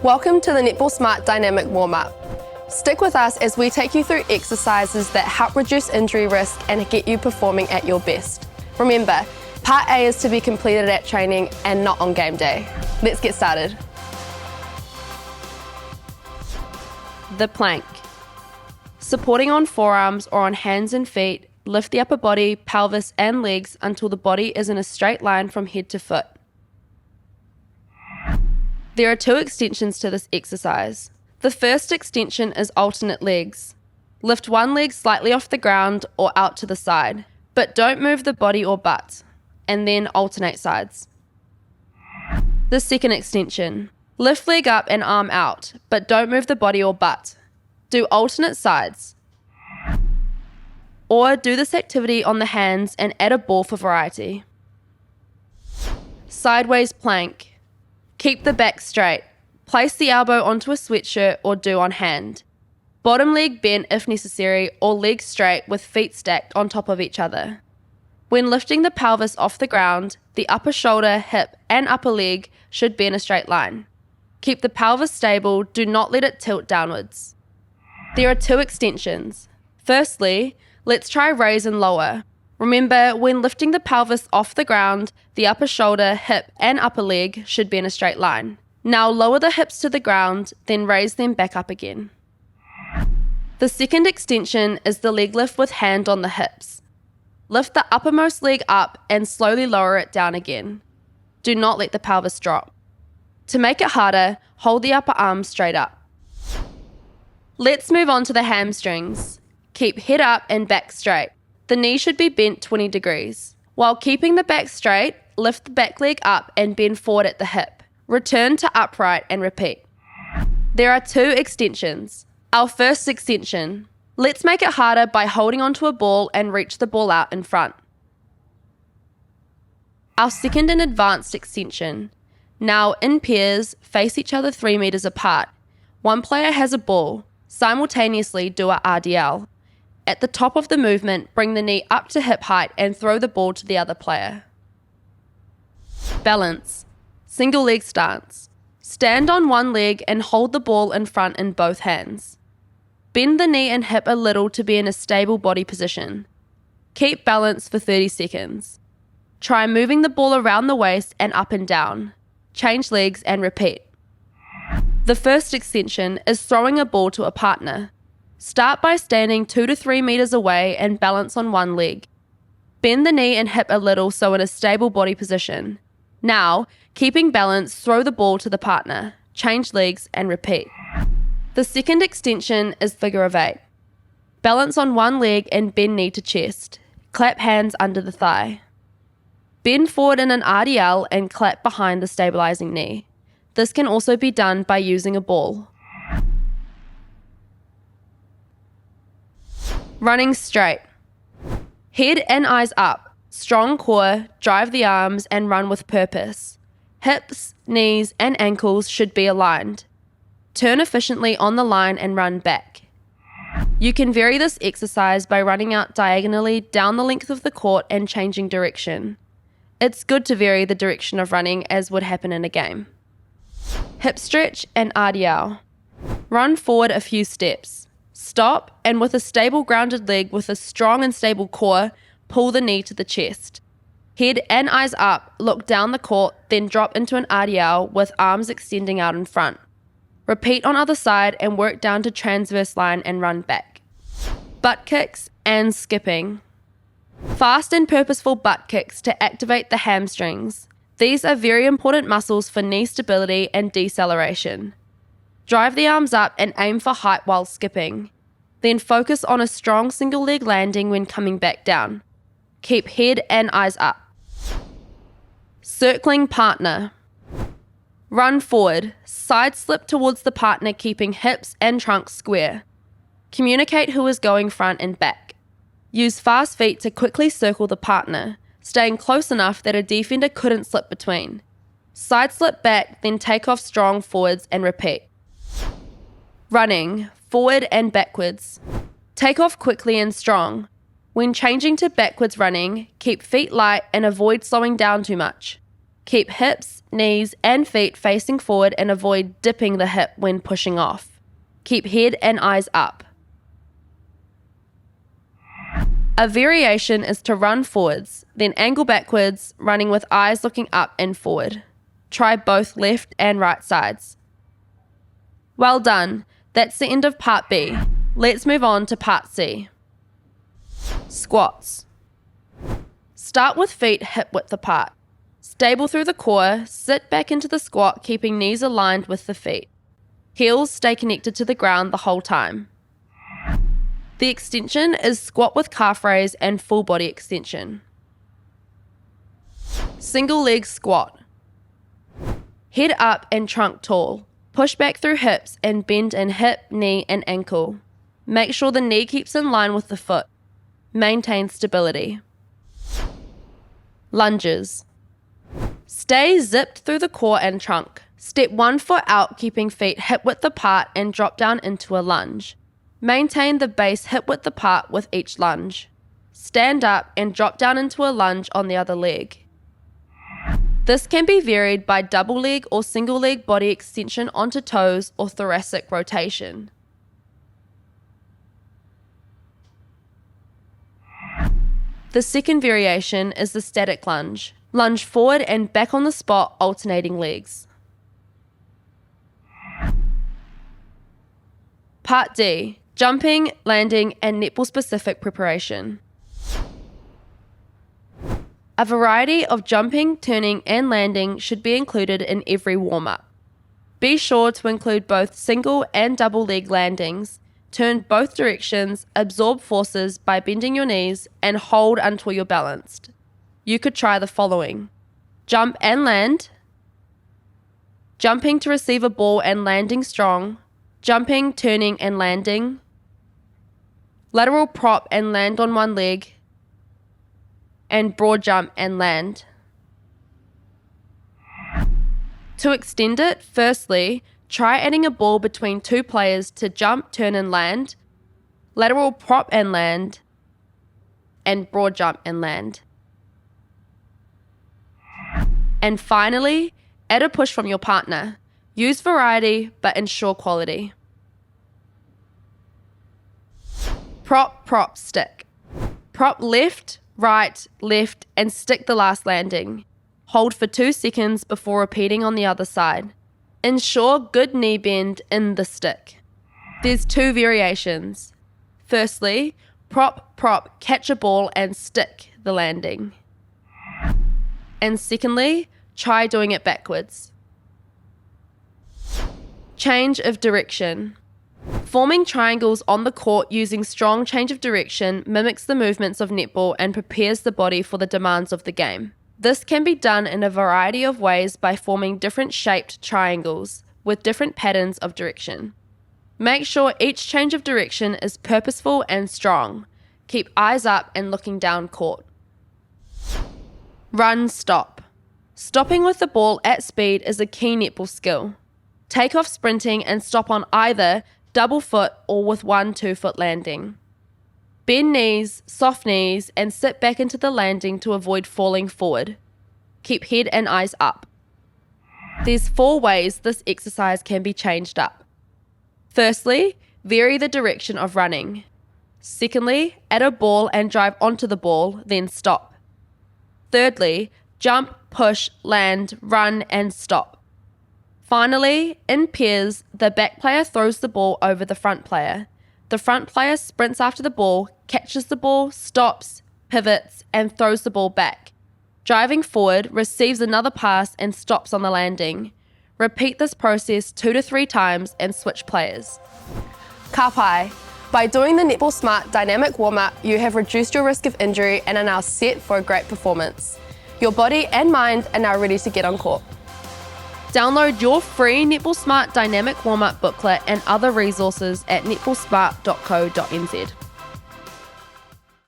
Welcome to the NetballSmart Dynamic Warm-Up. Stick with us as we take you through exercises that help reduce injury risk and get you performing at your best. Remember, Part A is to be completed at training and not on game day. Let's get started. The plank. Supporting on forearms or on hands and feet, lift the upper body, pelvis and legs until the body is in a straight line from head to foot. There are 2 extensions to this exercise. The first extension is alternate legs. Lift one leg slightly off the ground or out to the side, but don't move the body or butt, and then alternate sides. The second extension. Lift leg up and arm out, but don't move the body or butt. Do alternate sides. Or do this activity on the hands and add a ball for variety. Sideways plank. Keep the back straight. Place the elbow onto a sweatshirt or do on hand. Bottom leg bent if necessary or leg straight with feet stacked on top of each other. When lifting the pelvis off the ground, the upper shoulder, hip and upper leg should be in a straight line. Keep the pelvis stable, do not let it tilt downwards. There are 2 extensions. Firstly, let's try raise and lower. Remember, when lifting the pelvis off the ground, the upper shoulder, hip and upper leg should be in a straight line. Now lower the hips to the ground, then raise them back up again. The second extension is the leg lift with hand on the hips. Lift the uppermost leg up and slowly lower it down again. Do not let the pelvis drop. To make it harder, hold the upper arm straight up. Let's move on to the hamstrings. Keep head up and back straight. The knee should be bent 20 degrees. While keeping the back straight, lift the back leg up and bend forward at the hip. Return to upright and repeat. There are 2 extensions. Our first extension. Let's make it harder by holding onto a ball and reach the ball out in front. Our second and advanced extension. Now in pairs, face each other 3 meters apart. One player has a ball. Simultaneously do a RDL. At the top of the movement, bring the knee up to hip height and throw the ball to the other player. Balance. Single leg stance. Stand on one leg and hold the ball in front in both hands. Bend the knee and hip a little to be in a stable body position. Keep balance for 30 seconds. Try moving the ball around the waist and up and down. Change legs and repeat. The first extension is throwing a ball to a partner. Start by standing 2 to 3 meters away and balance on one leg. Bend the knee and hip a little so in a stable body position. Now, keeping balance, throw the ball to the partner. Change legs and repeat. The second extension is figure of 8. Balance on one leg and bend knee to chest. Clap hands under the thigh. Bend forward in an RDL and clap behind the stabilizing knee. This can also be done by using a ball. Running straight. Head and eyes up. Strong core, drive the arms and run with purpose. Hips, knees and ankles should be aligned. Turn efficiently on the line and run back. You can vary this exercise by running out diagonally down the length of the court and changing direction. It's good to vary the direction of running as would happen in a game. Hip stretch and RDL. Run forward a few steps. Stop and with a stable grounded leg with a strong and stable core, pull the knee to the chest. Head and eyes up, look down the court, then drop into an RDL with arms extending out in front. Repeat on other side and work down to transverse line and run back. Butt kicks and skipping. Fast and purposeful butt kicks to activate the hamstrings. These are very important muscles for knee stability and deceleration. Drive the arms up and aim for height while skipping. Then focus on a strong single leg landing when coming back down. Keep head and eyes up. Circling partner. Run forward, side slip towards the partner keeping hips and trunk square. Communicate who is going front and back. Use fast feet to quickly circle the partner, staying close enough that a defender couldn't slip between. Side slip back, then take off strong forwards and repeat. Running, forward and backwards. Take off quickly and strong. When changing to backwards running, keep feet light and avoid slowing down too much. Keep hips, knees, and feet facing forward and avoid dipping the hip when pushing off. Keep head and eyes up. A variation is to run forwards, then angle backwards, running with eyes looking up and forward. Try both left and right sides. Well done. That's the end of part B. Let's move on to part C. Squats. Start with feet hip width apart. Stable through the core, sit back into the squat, keeping knees aligned with the feet. Heels stay connected to the ground the whole time. The extension is squat with calf raise and full body extension. Single leg squat. Head up and trunk tall. Push back through hips and bend in hip, knee and ankle. Make sure the knee keeps in line with the foot. Maintain stability. Lunges. Stay zipped through the core and trunk. Step 1 foot out, keeping feet hip width apart and drop down into a lunge. Maintain the base hip width apart with each lunge. Stand up and drop down into a lunge on the other leg. This can be varied by double leg or single leg body extension onto toes or thoracic rotation. The second variation is the static lunge. Lunge forward and back on the spot, alternating legs. Part D. Jumping, landing, and netball-specific preparation. A variety of jumping, turning, and landing should be included in every warm-up. Be sure to include both single and double leg landings. Turn both directions, absorb forces by bending your knees, and hold until you're balanced. You could try the following: jump and land, jumping to receive a ball and landing strong, jumping, turning, and landing, lateral prop and land on one leg, and broad jump and land. To extend it, firstly, try adding a ball between two players to jump, turn and land, lateral prop and land, and broad jump and land. And finally, add a push from your partner. Use variety, but ensure quality. Prop, prop, stick. Prop left, right, left, and stick the last landing. Hold for 2 seconds before repeating on the other side. Ensure good knee bend in the stick. There's 2 variations. Firstly, prop, prop, catch a ball and stick the landing. And secondly, try doing it backwards. Change of direction. Forming triangles on the court using strong change of direction mimics the movements of netball and prepares the body for the demands of the game. This can be done in a variety of ways by forming different shaped triangles with different patterns of direction. Make sure each change of direction is purposeful and strong. Keep eyes up and looking down court. Run, stop. Stopping with the ball at speed is a key netball skill. Take off sprinting and stop on either double foot or with 1 2-foot landing. Bend knees, soft knees, and sit back into the landing to avoid falling forward. Keep head and eyes up. There's 4 ways this exercise can be changed up. Firstly, vary the direction of running. Secondly, add a ball and drive onto the ball, then stop. Thirdly, jump, push, land, run, and stop. Finally, in pairs, the back player throws the ball over the front player. The front player sprints after the ball, catches the ball, stops, pivots, and throws the ball back. Driving forward, receives another pass and stops on the landing. Repeat this process 2 to 3 times and switch players. Ka pai. By doing the NetballSmart dynamic warm-up, you have reduced your risk of injury and are now set for a great performance. Your body and mind are now ready to get on court. Download your free NetballSmart dynamic warm-up booklet and other resources at netballsmart.co.nz.